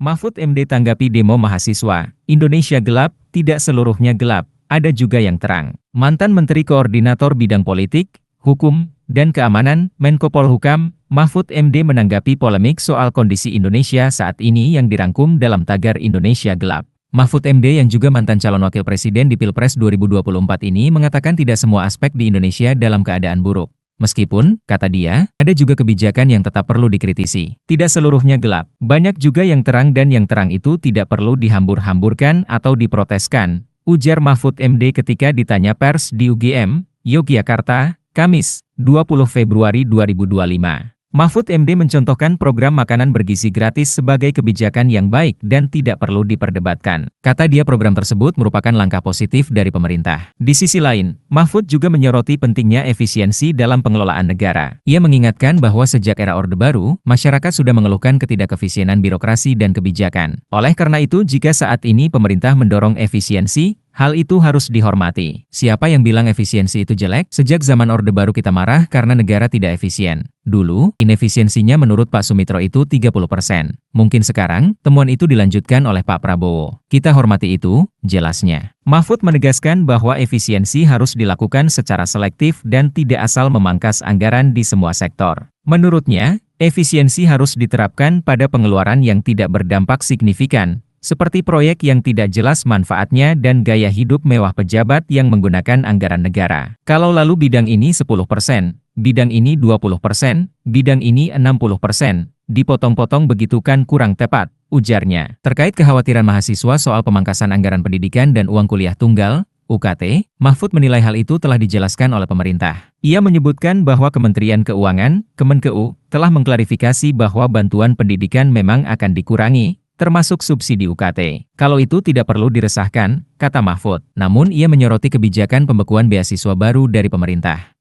Mahfud MD tanggapi demo mahasiswa, Indonesia gelap, tidak seluruhnya gelap, ada juga yang terang. Mantan Menteri Koordinator Bidang Politik, Hukum, dan Keamanan, Menko Polhukam, Mahfud MD menanggapi polemik soal kondisi Indonesia saat ini yang dirangkum dalam tagar Indonesia Gelap. Mahfud MD yang juga mantan calon wakil presiden di Pilpres 2024 ini mengatakan tidak semua aspek di Indonesia dalam keadaan buruk. Meskipun, kata dia, ada juga kebijakan yang tetap perlu dikritisi. Tidak seluruhnya gelap, banyak juga yang terang dan yang terang itu tidak perlu dihambur-hamburkan atau diproteskan, ujar Mahfud MD ketika ditanya pers di UGM, Yogyakarta, Kamis, 20 Februari 2025. Mahfud MD mencontohkan program makanan bergizi gratis sebagai kebijakan yang baik dan tidak perlu diperdebatkan. Kata dia program tersebut merupakan langkah positif dari pemerintah. Di sisi lain, Mahfud juga menyoroti pentingnya efisiensi dalam pengelolaan negara. Ia mengingatkan bahwa sejak era Orde Baru, masyarakat sudah mengeluhkan ketidakefisienan birokrasi dan kebijakan. Oleh karena itu, jika saat ini pemerintah mendorong efisiensi, hal itu harus dihormati. Siapa yang bilang efisiensi itu jelek? Sejak zaman Orde Baru kita marah karena negara tidak efisien. Dulu, inefisiensinya menurut Pak Sumitro itu 30%. Mungkin sekarang, temuan itu dilanjutkan oleh Pak Prabowo. Kita hormati itu, jelasnya. Mahfud menegaskan bahwa efisiensi harus dilakukan secara selektif dan tidak asal memangkas anggaran di semua sektor. Menurutnya, efisiensi harus diterapkan pada pengeluaran yang tidak berdampak signifikan, seperti proyek yang tidak jelas manfaatnya dan gaya hidup mewah pejabat yang menggunakan anggaran negara. Kalau lalu bidang ini 10%, bidang ini 20%, bidang ini 60%, dipotong-potong begitu kan kurang tepat, ujarnya. Terkait kekhawatiran mahasiswa soal pemangkasan anggaran pendidikan dan uang kuliah tunggal, UKT, Mahfud menilai hal itu telah dijelaskan oleh pemerintah. Ia menyebutkan bahwa Kementerian Keuangan, Kemenkeu, telah mengklarifikasi bahwa bantuan pendidikan memang akan dikurangi, termasuk subsidi UKT. Kalau itu tidak perlu diresahkan, kata Mahfud. Namun ia menyoroti kebijakan pembekuan beasiswa baru dari pemerintah.